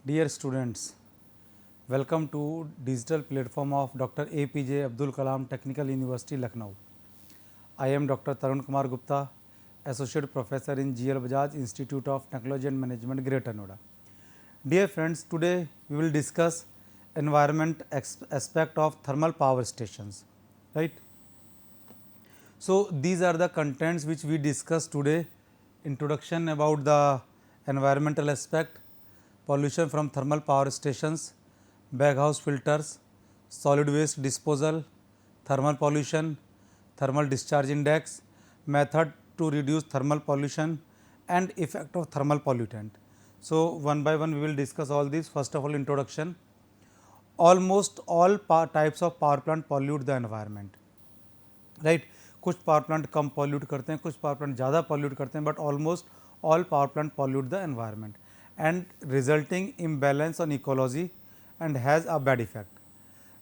Dear students, welcome to digital platform of Dr. APJ Abdul Kalam Technical University, Lucknow. I am Dr. Tarun Kumar Gupta, Associate Professor in GL Bajaj Institute of Technology and Management, Greater Noida. Dear friends, today we will discuss environment aspect of thermal power stations, right? So these are the contents which we discuss today. Introduction about the environmental aspect, pollution from thermal power stations, baghouse filters, solid waste disposal, thermal pollution, thermal discharge index, method to reduce thermal pollution and effect of thermal pollutant. So one by one we will discuss all these. First of all, introduction. Almost all types of power plant pollute the environment, right कुछ power plant कम pollute करते हैं, कुछ power plant ज़्यादा pollute करते हैं, but almost all power plant pollute the environment and resulting imbalance on ecology and has a bad effect.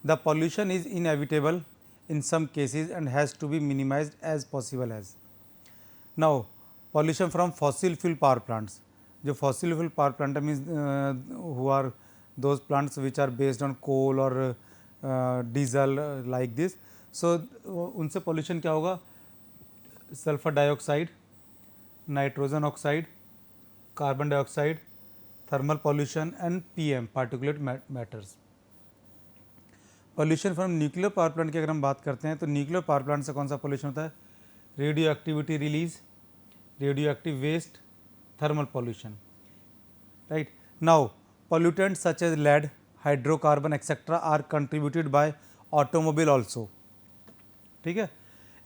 The pollution is inevitable in some cases and has to be minimized as possible as. Now pollution from fossil fuel power plants. जो fossil fuel power plant means who are those plants which are based on coal or diesel like this. So उनसे pollution क्या होगा? Sulphur dioxide, nitrogen oxide, carbon dioxide, thermal pollution and PM particulate matters. Pollution from nuclear power plant की अगर हम बात करते हैं तो न्यूक्लियर पावर प्लांट से कौन सा पॉल्यूशन होता है? Radioactivity release, radioactive waste, thermal pollution, right. Now pollutant such as lead, hydrocarbon etcetera are contributed by automobile also. ठीक है.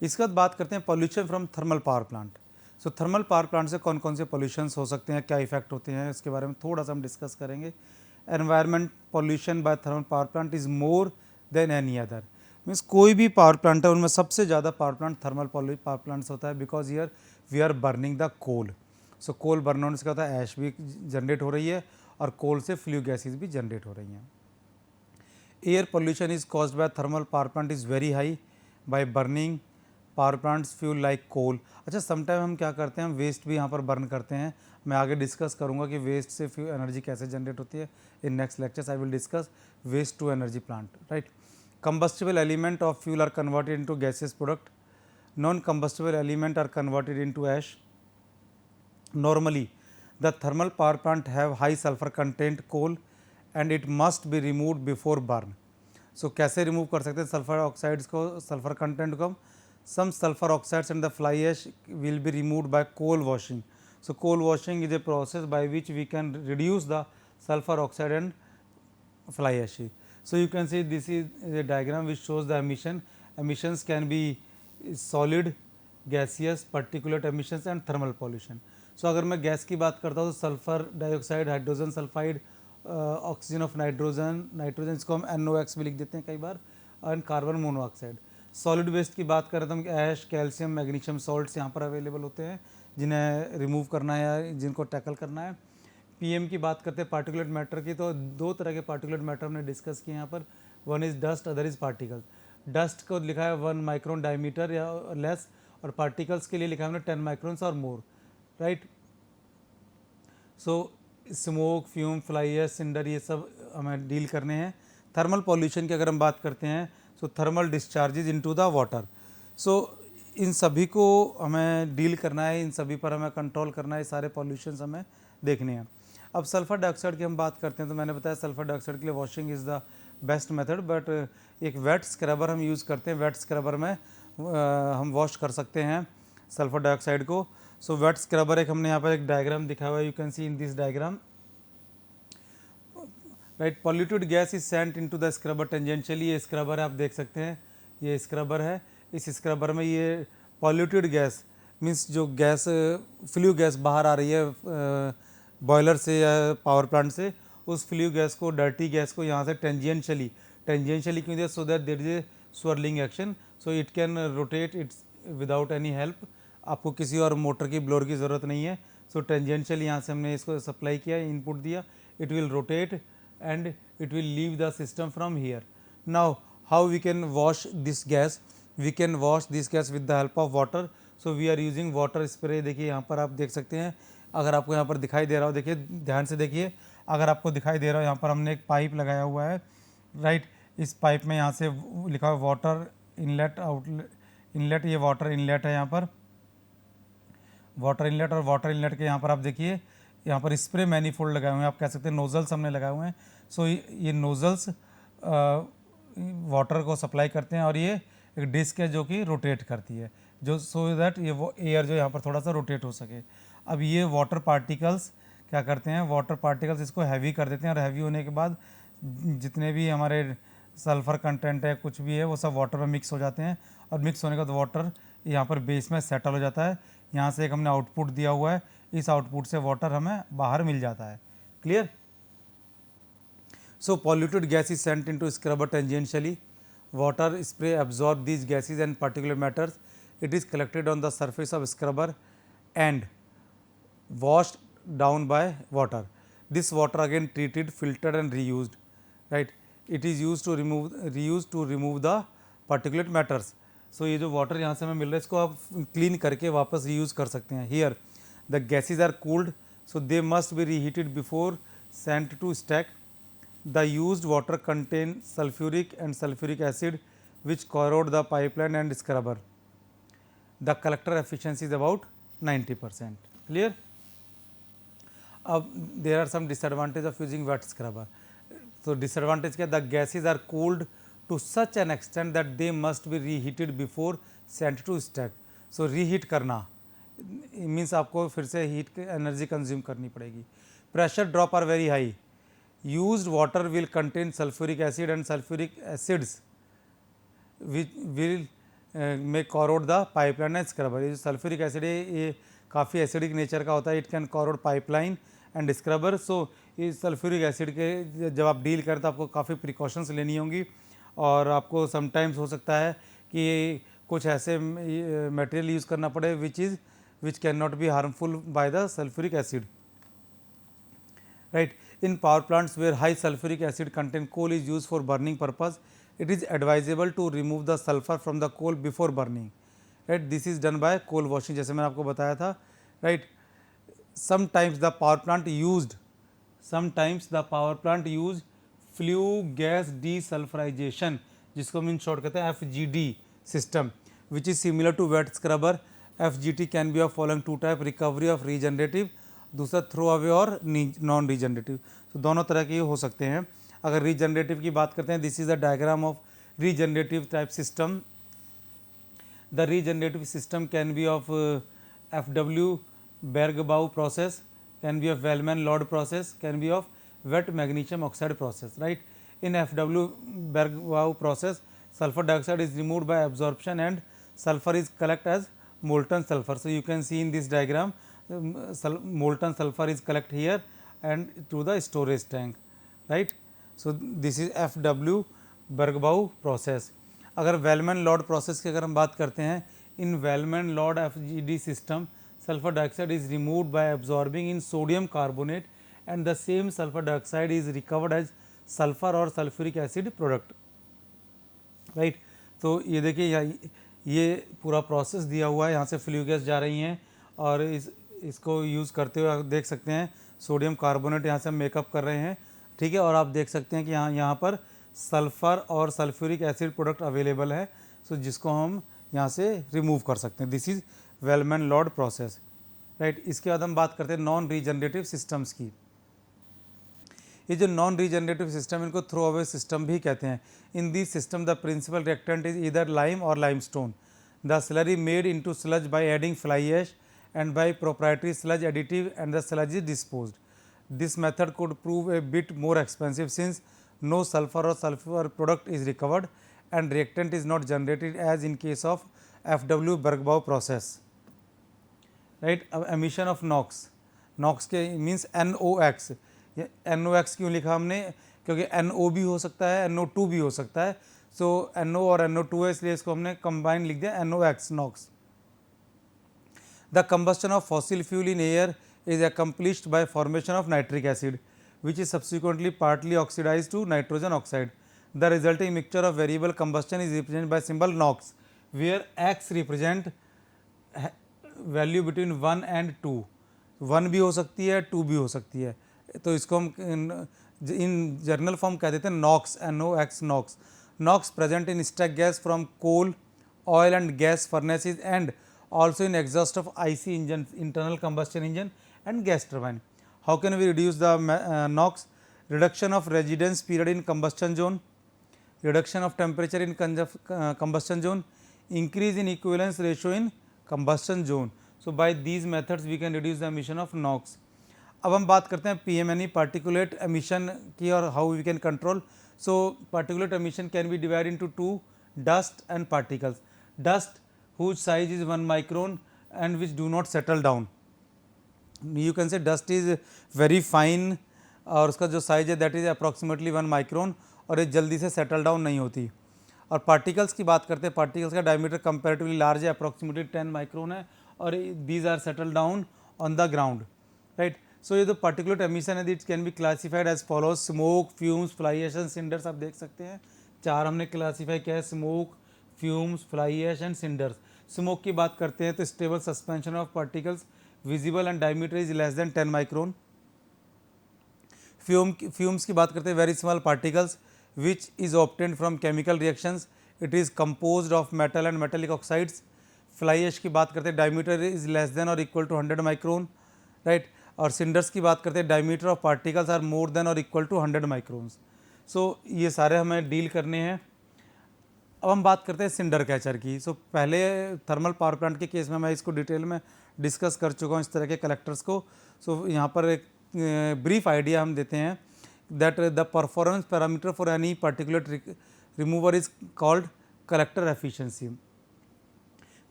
इसके बाद बात करते हैं pollution from thermal power plant. So thermal power plant से कौन कौन से पॉल्यूशंस हो सकते हैं, क्या इफेक्ट होते हैं, इसके बारे में थोड़ा सा हम डिस्कस करेंगे. Environment pollution by thermal power plant is more than any other. Means कोई भी पावर प्लांट है उनमें सबसे ज़्यादा power plant thermal power plants होता है, because here we are burning the coal. So coal burn होने से क्या होता है, ऐश भी जनरेट हो रही है और कोल से फ्लू गैसेज भी जनरेट हो रही हैं. Air pollution is caused by thermal power plant is very high by burning power plants fuel like coal. अच्छा, समटाइम हम क्या करते हैं, हम वेस्ट भी यहाँ पर बर्न करते हैं. मैं आगे डिस्कस करूँगा कि वेस्ट से एनर्जी कैसे जनरेट होती है. In next lectures I will discuss waste to energy plant, right. Combustible element of fuel are converted into gaseous product. Non-combustible element are converted into ash. Normally, the thermal power plant have high sulfur content coal and it must be removed before burn. So कैसे remove कर सकते हैं sulphur oxides को, sulphur content को? Some sulfur oxides and the fly ash will be removed by coal washing. So coal washing is a process by which we can reduce the sulfur oxide and fly ash. So you can see this is a diagram which shows the emissions can be solid, gaseous, particulate emissions and thermal pollution. So अगर मैं gas की बात करता हूँ तो sulphur dioxide, hydrogen sulphide, oxygen of nitrogen इसको हम NOx भी लिख देते हैं कई बार, and carbon monoxide. Solid waste की बात करें तो हम ऐश, कैल्शियम, मैग्नीशियम सॉल्ट्स यहाँ पर अवेलेबल होते हैं जिन्हें रिमूव करना है या जिनको टैकल करना है. पीएम की बात करते हैं पार्टिकुलेट मैटर की, तो दो तरह के पार्टिकुलेट मैटर हमने डिस्कस किए यहाँ पर. One is dust, other is particles. Dust को लिखा है 1 माइक्रोन डायमीटर या लेस, और पार्टिकल्स के लिए लिखा है हमने 10 माइक्रोन्स और more, right. So smoke, fume, fly ash, cinder, ये सब हमें डील करने हैं. थर्मल पॉल्यूशन की अगर हम बात करते हैं सो थर्मल डिस्चार्जेज इनटू द वाटर. सो इन सभी को हमें डील करना है, इन सभी पर हमें कंट्रोल करना है, सारे पॉल्यूशंस हमें देखने हैं. अब सल्फर डाइऑक्साइड की हम बात करते हैं तो मैंने बताया सल्फर डाइऑक्साइड के लिए washing is the best method, but एक वेट स्क्रबर हम यूज़ करते हैं. वेट स्क्रबर में हम वॉश कर सकते हैं सल्फर डाइऑक्साइड को. सो वेट स्क्रबर एक हमने यहाँ पर एक डायग्राम दिखा हुआ है, you can see in this diagram, right. Polluted gas is sent into the scrubber tangentially. ये स्क्रबर है, आप देख सकते हैं ये स्क्रबर है. इस स्क्रबर में ये पॉल्यूटेड गैस मीन्स जो गैस फ्लू गैस बाहर आ रही है बॉयलर से या पावर प्लांट से, उस फ्लू गैस को, डर्टी गैस को यहाँ से टेंजेंशियली क्यों दिया, so that there is a swirling action, so it can rotate its without any help. आपको किसी और मोटर की, ब्लोअर की ज़रूरत नहीं है. सो टेंजेंशियली यहाँ से हमने इसको सप्लाई किया, इनपुट दिया, it will rotate and it will leave the system from here. Now how we can wash this gas? We can wash this gas with the help of water. So we are using water spray. देखिए यहाँ पर आप देख सकते हैं, अगर आपको यहाँ पर दिखाई दे रहा हो, देखिए ध्यान से देखिए, अगर आपको दिखाई दे रहा है यहाँ पर हमने एक पाइप लगाया हुआ है, राइट। इस पाइप में यहाँ से लिखा हुआ वाटर इनलेट आउटलेट, इनलेट, ये वाटर इनलेट है यहाँ पर, वाटर इनलेट। और वाटर इनलेट के यहाँ पर आप देखिए यहाँ पर स्प्रे मैनीफोल्ड लगाए हुए हैं, आप कह सकते हैं नोजल्स हमने लगाए हुए हैं। सो ये नोजल्स वाटर को सप्लाई करते हैं और ये एक डिस्क है जो कि रोटेट करती है, जो सो दैट ये वो एयर जो यहाँ पर थोड़ा सा रोटेट हो सके। अब ये वाटर पार्टिकल्स क्या करते हैं, वाटर पार्टिकल्स इसको हैवी कर देते हैं, और हैवी होने के बाद जितने भी हमारे सल्फ़र कंटेंट है कुछ भी है वो सब वाटर में मिक्स हो जाते हैं, और मिक्स होने के बाद वाटर यहाँ पर बेस में सेटल हो जाता है। यहाँ से एक हमने आउटपुट दिया हुआ है, इस आउटपुट से वाटर हमें बाहर मिल जाता है। Clear? So polluted gas is sent into scrubber tangentially. Water spray absorb these gases and particulate matters. It is collected on the surface of scrubber and washed down by water. This water again treated, filtered and reused. Right? It is used to remove the particulate matters. So ये जो water यहाँ से हमें मिल रहा है इसको आप clean करके वापस reuse कर सकते हैं. Here the gases are cooled, so they must be reheated before sent to stack. The used water contain sulfuric and sulfuric acid which corrode the pipeline and scrubber. The collector efficiency is about 90%. Clear? There are some disadvantages of using wet scrubber. So disadvantage क्या, the gases are cooled to such an extent that they must be reheated before sent to stack. So reheat करना means आपको फिर से heat energy consume करनी पड़ेगी. Pressure drop are very high. Used water will contain sulfuric acid and sulfuric acids which will may corrode the pipeline and scrubber. ये sulphuric acid है ये काफ़ी एसिडिक नेचर का होता है, it can corrode pipeline and scrubber. So इस sulphuric acid के जब आप डील करें तो आपको काफ़ी प्रिकॉशंस लेनी होंगी, और आपको समटाइम्स हो सकता है कि कुछ ऐसे मटेरियल यूज़ करना पड़े which can not be harmful by the sulphuric acid. Right? In power plants where high sulfuric acid content coal is used for burning purpose, it is advisable to remove the sulfur from the coal before burning. Right? This is done by coal washing, जैसे मैंने आपको बताया था. Right? Sometimes the power plant use flue gas desulfurization, जिसको हम in short कहते हैं FGD system, which is similar to wet scrubber. FGD can be of following two type: recovery of regenerative, दूसरा थ्रो अवे और non regenerative. तो दोनों तरह के हो सकते हैं. अगर रीजनरेटिव की बात करते हैं, this is a diagram of regenerative type system. The regenerative system can be of FW Bergbaum process, can be of Wellman-Lord process, can be of wet magnesium oxide process. Right? In FW Bergbaum process, sulfur dioxide is removed by absorption and sulfur is collected as molten sulfur. So you can see in this diagram, molten sulfur is collected here and to the storage tank. Right? So this is FW Bergbaum process. अगर Wellman-Lord process की अगर हम बात करते हैं, in Wellman-Lord FGD system, sulfur dioxide is removed by absorbing in sodium carbonate and the same sulfur dioxide is recovered as sulfur or sulfuric acid product. Right? तो ये देखिए ये पूरा प्रोसेस दिया हुआ है, यहाँ से फ्लू गैस जा रही हैं और इसको यूज़ करते हुए आप देख सकते हैं सोडियम कार्बोनेट यहाँ से हम मेकअप कर रहे हैं. ठीक है, और आप देख सकते हैं कि यहाँ पर सल्फ़र और सल्फ्यूरिक एसिड प्रोडक्ट अवेलेबल है, सो जिसको हम यहाँ से रिमूव कर सकते हैं. This is Wellman Lord process. Right? इसके बाद हम बात करते हैं नॉन रीजनरेटिव सिस्टम्स की. ये जो नॉन रीजनरेटिव सिस्टम, इनको थ्रो अवे सिस्टम भी कहते हैं. In this system the principal reactant is either lime और limestone. The slurry made into sludge by adding fly ash and by proprietary sludge additive and the sludge is disposed. This method could prove a bit more expensive since no sulfur or sulfur product is recovered and reactant is not generated as in case of FW Bergbaum process. Right? Emission of NOx. NOx के means NOx. NOx क्यों लिखा हमने? क्योंकि NO भी हो सकता है, NO2 भी हो सकता है. So NO और NO2 है, इसलिए इसको हमने combine लिख दिया NOx, NOx. The combustion of fossil fuel in air is accomplished by formation of nitric acid, which is subsequently partly oxidized to nitrogen oxide. The resulting mixture of variable combustion is represented by symbol NOx, where X represent value between 1 and 2. 1 भी हो सकती है, 2 भी हो सकती है. तो इसको हम इन जर्नल फॉर्म कह देते हैं NOx, NOx NOx. NOx present in stack gas from coal, oil and gas furnaces and also in exhaust of IC engine, internal combustion engine and gas turbine. How can we reduce the NOx? Reduction of residence period in combustion zone, reduction of temperature in combustion zone, increase in equivalence ratio in combustion zone. So by these methods we can reduce the emission of NOx. अब हम बात करते हैं PMNE particulate emission की और how we can control. So particulate emission can be divide into two, dust and particles. Dust whose size is 1 micron and which do not settle down. You can say dust is very fine और उसका जो size है that is approximately 1 micron और ये जल्दी से settle down नहीं होती. और पार्टिकल्स की बात करते हैं, पार्टिकल्स का डायमीटर कंपैरेटिवली लार्ज है, अप्रॉक्सीमेटली 10 माइक्रोन है और these are settle down on the ground, right. So ये जो पार्टिकुलेट एमिशन है that can be classified as follows: smoke, fumes, fly ash and cinders. आप देख सकते हैं चार हमने क्लासीफाई किया है: smoke, fumes, fly ash and cinders. Smoke की बात करते हैं तो stable suspension of particles visible and diameter is less then 10 micron. Fumes की बात करते हैं very small particles which is obtained from chemical reactions. It is composed of metal and metallic oxides. Fly ash की बात करते हैं diameter is less than और equal to 100 micron, right. और सिंडर्स की बात करते हैं diameter of particles are more than और इक्वल टू 100 माइक्रोन्स. सो ये सारे हमें डील करने हैं. अब हम बात करते हैं सिंडर कैचर की. सो पहले थर्मल पावर प्लांट के केस में मैं इसको डिटेल में डिस्कस कर चुका हूँ इस तरह के कलेक्टर्स को. सो यहाँ पर एक ब्रीफ आइडिया हम देते हैं that the performance parameter for any particular remover is called collector efficiency.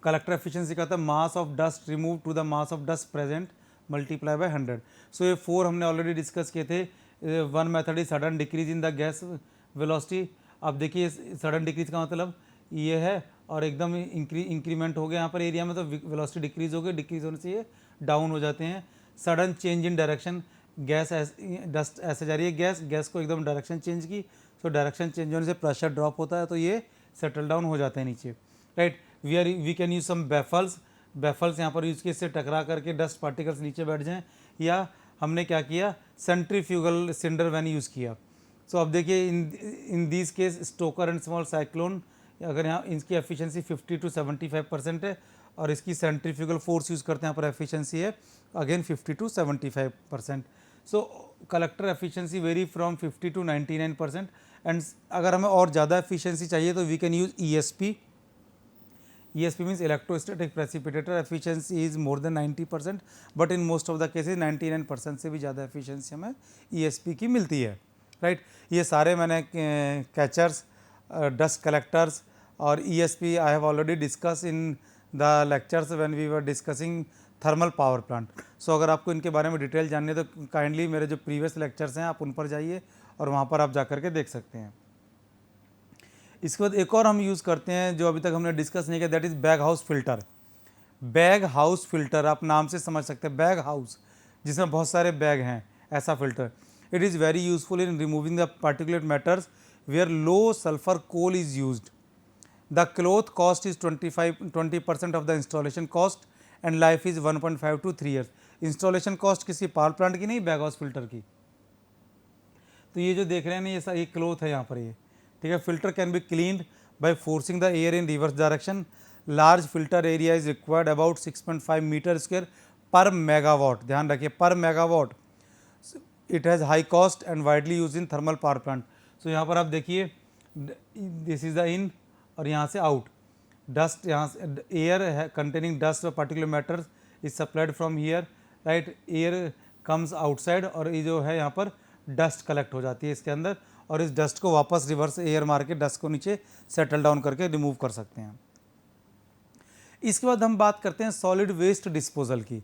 Collector efficiency का था mass of dust remove to the mass of dust present multiply by 100. सो ये 4 हमने ऑलरेडी डिस्कस किए थे. One method is sudden decrease in the gas velocity. आप देखिए sudden decrease का मतलब ये है और एकदम इंक्रीमेंट हो गया यहाँ पर एरिया में तो वेलोसिटी डिक्रीज हो गई. डिक्रीज होने से ये डाउन हो जाते हैं. Sudden change in direction, gas dust ऐसे जा रही है, गैस को एकदम डायरेक्शन चेंज की. सो डायरेक्शन चेंज होने से प्रेशर ड्रॉप होता है तो ये सेटल डाउन हो जाते हैं नीचे, right. We can use some baffles यहाँ पर यूज किए, इससे टकरा करके डस्ट पार्टिकल्स नीचे बैठ जाएं. या हमने क्या किया, सेंट्रीफ्यूगल सिंडर वैन यूज़ किया. सो अब देखिए in this case Stoker and small cyclone, अगर यहाँ इसकी एफिशिएंसी 50 to 75% है और इसकी सेंट्रीफ्यूगल फोर्स यूज़ करते हैं, यहाँ पर एफिशिएंसी है again 50 to 75%. So collector efficiency vary from 50 to 99%. एंड अगर हमें और ज़्यादा एफिशिएंसी चाहिए तो we can use ESP. ESP means electrostatic precipitator. efficiency is more than 90%, but in most of the cases 99% से भी ज़्यादा efficiency हमें ESP की मिलती है, राइट. ये सारे मैंने कैचर्स, डस्ट कलेक्टर्स और ESP I have already discuss in the lectures when we were discussing thermal power plant. So अगर आपको इनके बारे में डिटेल जाननी है तो काइंडली मेरे जो प्रीवियस लेक्चर्स हैं आप उन पर जाइए और वहाँ पर आप जा कर के देख सकते हैं. इसके बाद एक और हम यूज़ करते हैं जो अभी तक हमने डिस्कस नहीं किया, that is bag house filter. Bag house filter आप नाम से समझ सकते हैं, बैग हाउस जिसमें बहुत सारे बैग हैं, ऐसा filter. It is very useful in removing the particulate matters where low sulphur coal is used. The cloth cost is 20% of the installation cost and life is 1.5 to 3 years. Installation cost किसी power plant की नहीं, bag house filter की. तो ये जो देख रहे हैं ना ये क्लोथ है यहाँ पर, ये ठीक है. Filter can be cleaned by forcing the air in reverse direction. Large filter area is required about 6.5 metre square per megawatt. ध्यान रखिए per megawatt. It has high cost and widely use in thermal power plant. So यहाँ पर आप देखिए this is the in और यहाँ से out. Dust यहाँ से air containing dust particular matters is supplied from here, right. Air comes outside और ये जो है यहाँ पर डस्ट कलेक्ट हो जाती है इसके अंदर और इस डस्ट को वापस रिवर्स एयर मार के डस्ट को नीचे सेटल डाउन करके रिमूव कर सकते हैं. इसके बाद हम बात करते हैं सॉलिड वेस्ट डिस्पोजल की,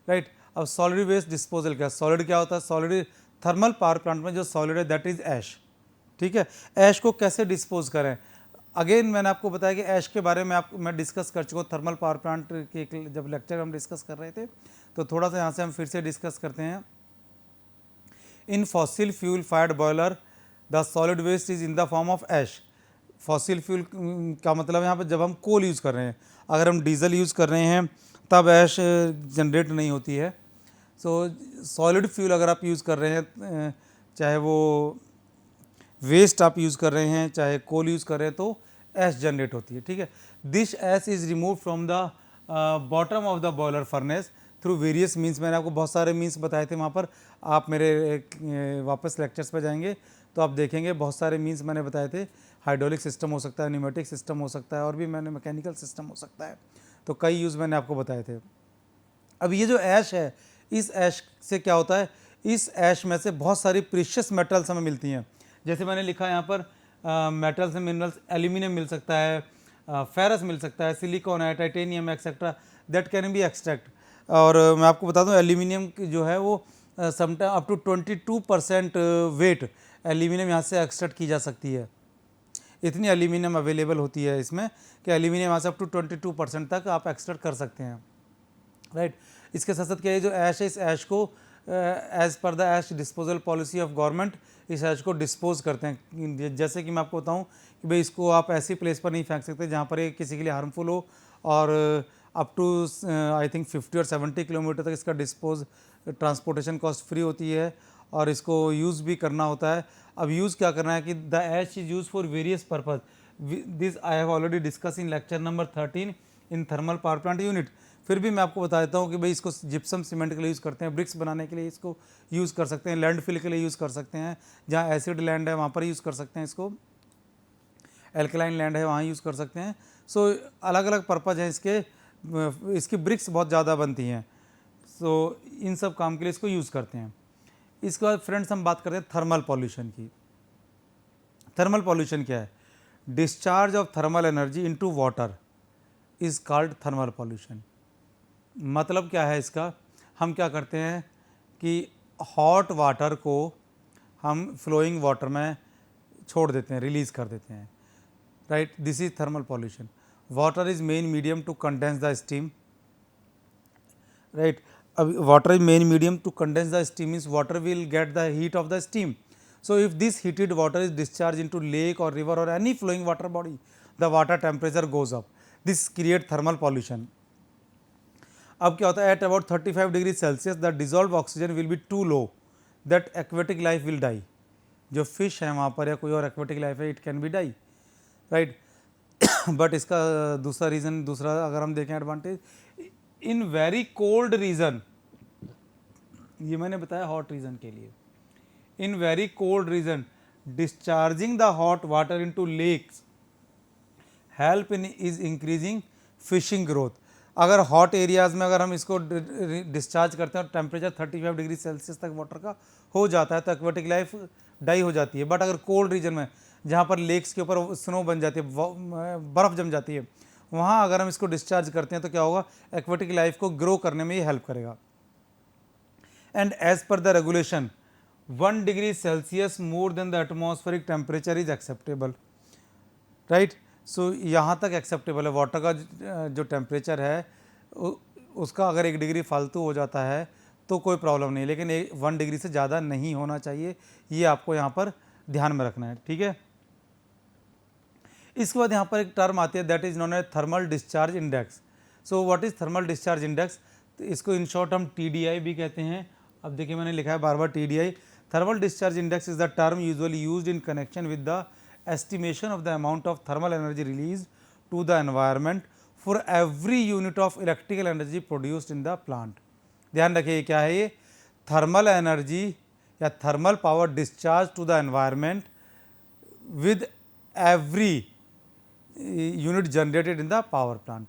राइट. अब सॉलिड वेस्ट डिस्पोजल क्या, सॉलिड क्या होता है, सॉलिड थर्मल पावर प्लांट में जो सॉलिड है दैट इज ऐश, ठीक है. ऐश को कैसे डिस्पोज करें, अगेन मैंने आपको बताया कि ऐश के बारे में मैं डिस्कस कर चुका हूँ थर्मल पावर प्लांट के जब लेक्चर हम डिस्कस कर रहे थे. तो थोड़ा सा यहाँ से हम फिर से डिस्कस करते हैं. In fossil fuel fired boiler the solid waste is in the form of ash. Fossil fuel का मतलब यहाँ पर जब हम कोल यूज़ कर रहे हैं, अगर हम डीजल यूज़ कर रहे हैं तब ऐश जनरेट नहीं होती है. सो सॉलिड फ्यूल अगर आप यूज़ कर रहे हैं, चाहे वो वेस्ट आप यूज़ कर रहे हैं, चाहे कोल यूज़ कर रहे हैं, तो ऐश जनरेट होती है। ठीक है, this ash is remove from the bottom of the boiler furnace through various means. मैंने आपको बहुत सारे मीन्स बताए थे वहाँ पर, आप मेरे वापस लेक्चर्स पर जाएंगे तो आप देखेंगे बहुत सारे मीन्स मैंने बताए थे। हाइड्रोलिक सिस्टम हो सकता है, न्यूमेटिक सिस्टम हो सकता है, और भी मैंने मैकेनिकल सिस्टम हो सकता है, तो कई यूज़ मैंने आपको बताए थे। अब ये जो ऐश है, इस ऐश से क्या होता है, इस ऐश में से बहुत सारी प्रीशियस मेटल्स हमें मिलती हैं। जैसे मैंने लिखा है यहाँ पर मेटल्स एंड मिनरल्स, एल्यूमिनियम मिल सकता है, फेरस मिल सकता है, सिलिकॉन है, titanium etcetera, that can be extract. और मैं आपको बता दूं एल्यूमिनियम जो है वो sometime up to 22% weight aluminium यहाँ से एक्सट्रैक्ट की जा सकती है। इतनी एल्यूमिनियम अवेलेबल होती है इसमें कि एल्यूमिनियम यहाँ से अप टू 22% तक आप एक्सट्रैक्ट कर सकते हैं, राइट। इसके साथ साथ क्या है, जो ऐश है, इस ऐश को एज पर the ash disposal policy of government इस ऐश को डिस्पोज करते हैं। जैसे कि मैं आपको बताऊं कि भाई इसको आप ऐसी प्लेस पर नहीं फेंक सकते जहाँ पर ये किसी के लिए हार्मफुल हो, और अप टू आई थिंक 50 और 70 किलोमीटर तक इसका डिस्पोज ट्रांसपोर्टेशन कॉस्ट फ्री होती है, और इसको यूज़ भी करना होता है। अब यूज़ क्या करना है कि the ash is use for various purpose, this I have already discuss in lecture number 13 in thermal power plant unit. फिर भी मैं आपको बता देता हूँ कि भाई इसको जिप्सम सीमेंट के लिए यूज़ करते हैं, ब्रिक्स बनाने के लिए इसको यूज़ कर सकते हैं, लैंडफिल के लिए यूज़ कर सकते हैं, जहाँ एसिड लैंड है वहाँ पर यूज़ कर सकते हैं इसको, एल्कलाइन लैंड है वहाँ यूज़ कर सकते हैं। सो अलग अलग पर्पज़ हैं इसके, इसकी ब्रिक्स बहुत ज़्यादा बनती हैं, सो इन सब काम के लिए इसको यूज़ करते हैं। इसके बाद फ्रेंड्स हम बात करते हैं थर्मल पॉल्यूशन की। थर्मल पॉल्यूशन क्या है, discharge of thermal energy into water is called thermal pollution. मतलब क्या है इसका, हम क्या करते हैं कि हॉट वाटर को हम फ्लोइंग वाटर में छोड़ देते हैं, रिलीज़ कर देते हैं, right. This is thermal pollution. Water is main medium to condense the steam, right. अब water is main medium to condense the steam means water will get the heat of the steam. So if this heated water is discharged into lake or river or any flowing water body, the water temperature goes up. This create thermal pollution. अब क्या होता है, at about 35 degree Celsius the dissolved oxygen will be too low that aquatic life will die. जो fish है वहाँ पर या कोई और एक्वेटिक लाइफ है, it can be die, right. But इसका दूसरा रीज़न, दूसरा अगर हम देखें advantage, in very cold region, ये मैंने बताया हॉट रीजन के लिए, in very cold region discharging the hot water into lakes help in is increasing fishing growth। अगर हॉट एरियाज़ में अगर हम इसको डिस्चार्ज करते हैं और टेम्परेचर 35 डिग्री सेल्सियस तक वाटर का हो जाता है तो एक्वेटिक लाइफ डाई हो जाती है। बट अगर कोल्ड रीजन में जहाँ पर लेक्स के ऊपर स्नो बन जाती है, बर्फ़ जम जाती है, वहाँ अगर हम इसको डिस्चार्ज करते हैं तो क्या होगा, एक्वेटिक लाइफ को ग्रो करने में ये हेल्प करेगा। एंड एज पर the regulation 1 degree Celsius more than the atmospheric temperature is acceptable, right. So यहाँ तक एक्सेप्टेबल है। वाटर का जो टेम्परेचर है उसका अगर 1 डिग्री फालतू हो जाता है तो कोई प्रॉब्लम नहीं, लेकिन 1 डिग्री से ज़्यादा नहीं होना चाहिए, ये आपको यहाँ पर ध्यान में रखना है, ठीक है। इसके बाद यहाँ पर एक टर्म आती है that is known as thermal discharge index. So what is thermal discharge index, तो इसको इन शॉर्ट हम TDI भी कहते हैं। अब देखिए मैंने लिखा है बार बार TDI। Thermal discharge index is the term usually used in connection with the estimation of the amount of thermal energy released to the environment for every unit of electrical energy produced in the plant। ध्यान रखिए क्या है ये, thermal energy या thermal power discharge to the environment with every unit generated in the power plant,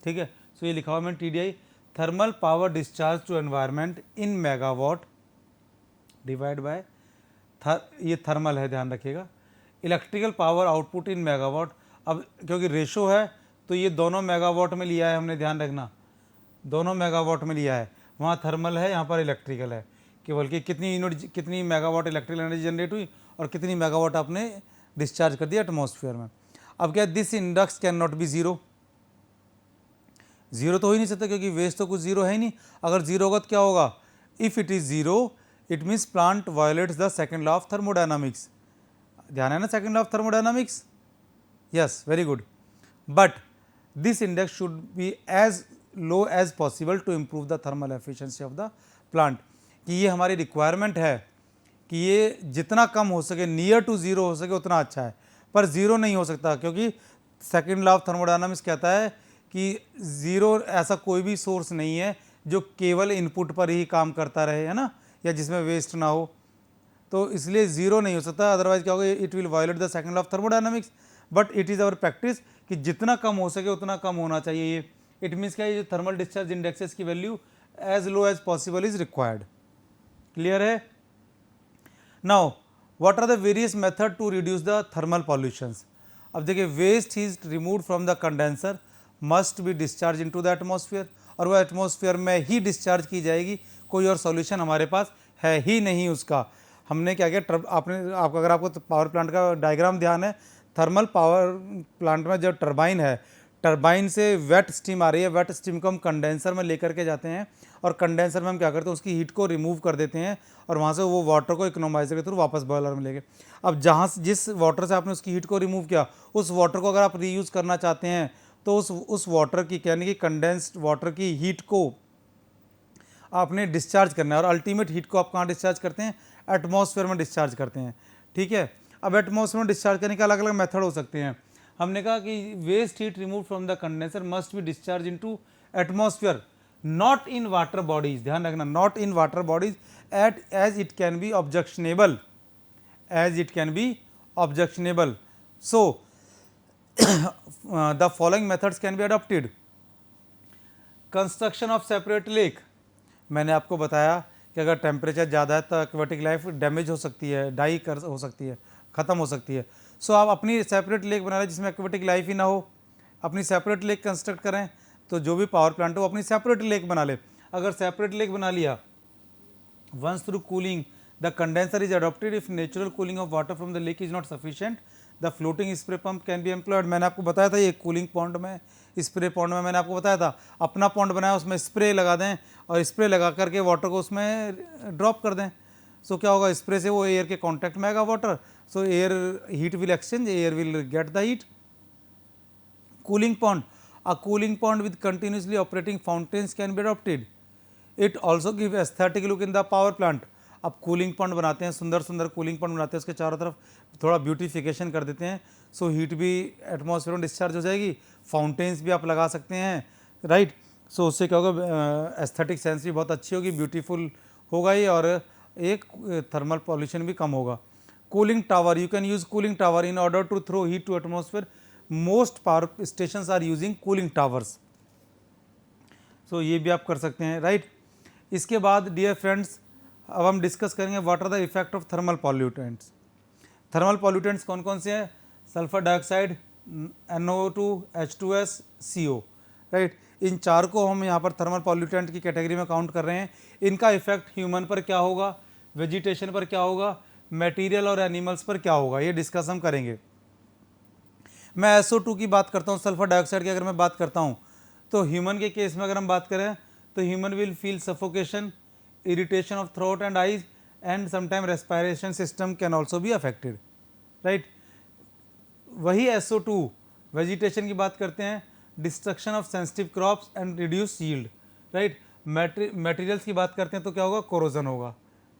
ठीक है। सो ये लिखा हुआ मैंने TDI, thermal power discharge to environment in megawatt divide by ये थर्मल है, ध्यान रखिएगा, electrical power output in megawatt. अब क्योंकि रेशो है तो ये दोनों मेगावाट में लिया है हमने, ध्यान रखना दोनों मेगावाट में लिया है, वहाँ थर्मल है यहाँ पर इलेक्ट्रिकल है, केवल कि कितनी यूनिट कितनी मेगावाट इलेक्ट्रिकल एनर्जी जनरेट हुई और कितनी मेगावाट आपने डिस्चार्ज कर दिया एटमॉस्फेयर में। अब क्या, this index can not be zero, zero तो हो ही नहीं सकता क्योंकि वेस्ट तो कुछ ज़ीरो है ही नहीं। अगर ज़ीरो होगा तो क्या होगा, if it is zero it means plant violates the second law of thermodynamics. ध्यान है ना second law of thermodynamics, yes very good. But this index should be as low as possible to improve the thermal efficiency of the plant, कि ये हमारी requirement है कि ये जितना कम हो सके, नियर टू ज़ीरो हो सके उतना अच्छा है, पर ज़ीरो नहीं हो सकता, क्योंकि सेकंड लॉ ऑफ थर्मोडायनामिक्स कहता है कि ज़ीरो ऐसा कोई भी सोर्स नहीं है जो केवल इनपुट पर ही काम करता रहे, है ना, या जिसमें वेस्ट ना हो। तो इसलिए ज़ीरो नहीं हो सकता, अदरवाइज क्या होगा, it will violate the second law of thermodynamics. But it is our practice कि जितना कम हो सके उतना कम होना चाहिए ये। इट मीन्स क्या है, ये थर्मल डिस्चार्ज इंडेक्सेस की value as low as possible is required. Clear है? Now what are the various method to reduce the thermal pollutions. अब देखिए, waste is removed from the condenser must be discharge into the atmosphere, और वो atmosphere में ही discharge की जाएगी, कोई और सॉल्यूशन हमारे पास है ही नहीं उसका। हमने क्या किया, अगर आपको पावर प्लांट का डायग्राम ध्यान है, थर्मल पावर प्लांट में जो टरबाइन है, टरबाइन से वेट स्टीम आ रही है, वेट स्टीम को हम कंडेंसर में लेकर के जाते हैं, और कंडेंसर में हम क्या करते हैं, उसकी हीट को रिमूव कर देते हैं, और वहाँ से वो वाटर को इकोनोमाइजर के थ्रू वापस बॉयलर में लेके, अब जहाँ जिस वाटर से आपने उसकी हीट को रिमूव किया, उस वाटर को अगर आप रीयूज़ करना चाहते हैं तो उस वाटर की, यानी कि कंडेंस्ड वाटर की हीट को आपने डिस्चार्ज करना है, और अल्टीमेट हीट को आप कहाँ डिस्चार्ज करते हैं, एटमॉस्फेयर में डिस्चार्ज करते हैं। ठीक है, अब एटमॉस्फेयर में डिस्चार्ज करने के अलग अलग मेथड हो सकते हैं। हमने कहा कि waste heat remove from the condenser must be discharge into atmosphere, not in water bodies, ध्यान रखना, not in water bodies as it can be objectionable, as it can be objectionable. So the following methods can be adopted. Construction of separate lake, मैंने आपको बताया कि अगर temperature ज़्यादा है तो एक्वेटिक लाइफ डैमेज हो सकती है, डाई कर हो सकती है, ख़त्म हो सकती है। सो आप अपनी सेपरेट लेक बना लें जिसमें एक्वेटिक लाइफ ही ना हो, अपनी सेपरेट लेक कंस्ट्रक्ट करें। तो जो भी पावर प्लांट हो अपनी सेपरेट लेक बना ले। अगर सेपरेट लेक बना लिया, once through cooling the condenser is adopted, if natural cooling of water from the lake is not sufficient, the floating spray pump can be employed. मैंने आपको बताया था ये कूलिंग पॉन्ड में, स्प्रे पॉन्ड में मैंने आपको बताया था, अपना पॉन्ड बनाया उसमें स्प्रे लगा दें, और स्प्रे लगा करके वाटर को उसमें ड्रॉप कर दें। सो क्या होगा, स्प्रे से वो एयर के कांटेक्ट में आएगा water, so air heat will exchange, air will get the heat. Cooling pond, a cooling pond with continuously operating fountains can be adopted, it also give aesthetic look in the power plant. अब cooling pond बनाते हैं, सुंदर सुंदर cooling pond बनाते हैं, उसके चारों तरफ थोड़ा ब्यूटिफिकेशन कर देते हैं, सो हीट भी एटमॉस्फेयर में डिस्चार्ज हो जाएगी, फाउंटेन्स भी आप लगा सकते हैं, राइट। सो उससे क्या होगा, एस्थेटिक सेंस भी बहुत अच्छी होगी, ब्यूटीफुल होगा ये, और एक थर्मल पॉल्यूशन भी कम होगा। Cooling tower, you can use cooling tower in order to throw heat to atmosphere, most power stations are using cooling towers. So ये भी आप कर सकते हैं, राइट। इसके बाद डियर फ्रेंड्स, अब हम डिस्कस करेंगे what are the effect of thermal pollutants. Thermal pollutants कौन कौन से हैं, sulphur dioxide, NO2, H2S, CO, right. इन चार को हम यहाँ पर थर्मल पॉल्यूटेंट की कैटेगरी में काउंट कर रहे हैं। इनका इफेक्ट ह्यूमन पर क्या होगा, वेजिटेशन पर क्या होगा, मटेरियल और एनिमल्स पर क्या होगा, ये डिस्कस हम करेंगे। मैं SO2 की बात करता हूँ, सल्फर डाइऑक्साइड की अगर मैं बात करता हूँ, तो ह्यूमन के केस में अगर हम बात करें तो human will feel suffocation, irritation of throat and eyes, and sometime respiration system can also be affected, right. वही SO2 वेजिटेशन की बात करते हैं, destruction of sensitive crops and reduce yield, right. Materials की बात करते हैं तो क्या होगा, कोरोजन होगा,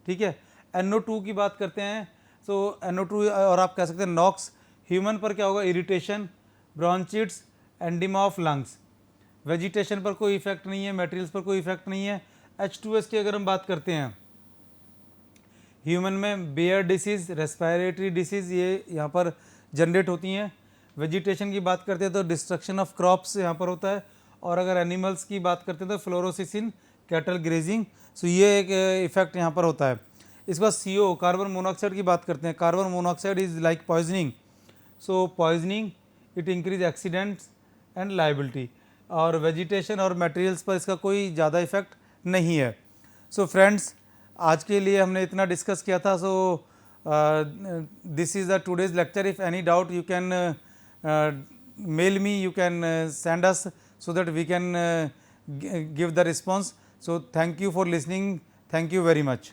ठीक है। NO2 की बात करते हैं, सो NO2 और आप कह सकते हैं नॉक्स, ह्यूमन पर क्या होगा, इरिटेशन, ब्रॉन्चिट्स, एंडिमा ऑफ लंग्स। वेजिटेशन पर कोई इफेक्ट नहीं है, मटेरियल्स पर कोई इफेक्ट नहीं है। H2S की अगर हम बात करते हैं, ह्यूमन में बेयर डिसीज़, रेस्पिरेटरी डिसीज़ ये यहाँ पर जनरेट होती हैं। वेजिटेशन की बात करते हैं तो डिस्ट्रक्शन ऑफ क्रॉप्स यहाँ पर होता है, और अगर एनिमल्स की बात करते हैं तो फ्लोरोसिस इन कैटल ग्रेजिंग, सो ये एक इफेक्ट यहाँ पर होता है। इसके बाद CO, कार्बन मोनोऑक्साइड की बात करते हैं। Carbon monoxide is like poisoning, so poisoning it increase accidents and liability, और वेजिटेशन और मटेरियल्स पर इसका कोई ज़्यादा इफेक्ट नहीं है। सो फ्रेंड्स, आज के लिए हमने इतना डिस्कस किया था। So this is the today's lecture. If any doubt you can mail me, you can send us so that we can give the response. So thank you for listening. Thank you very much.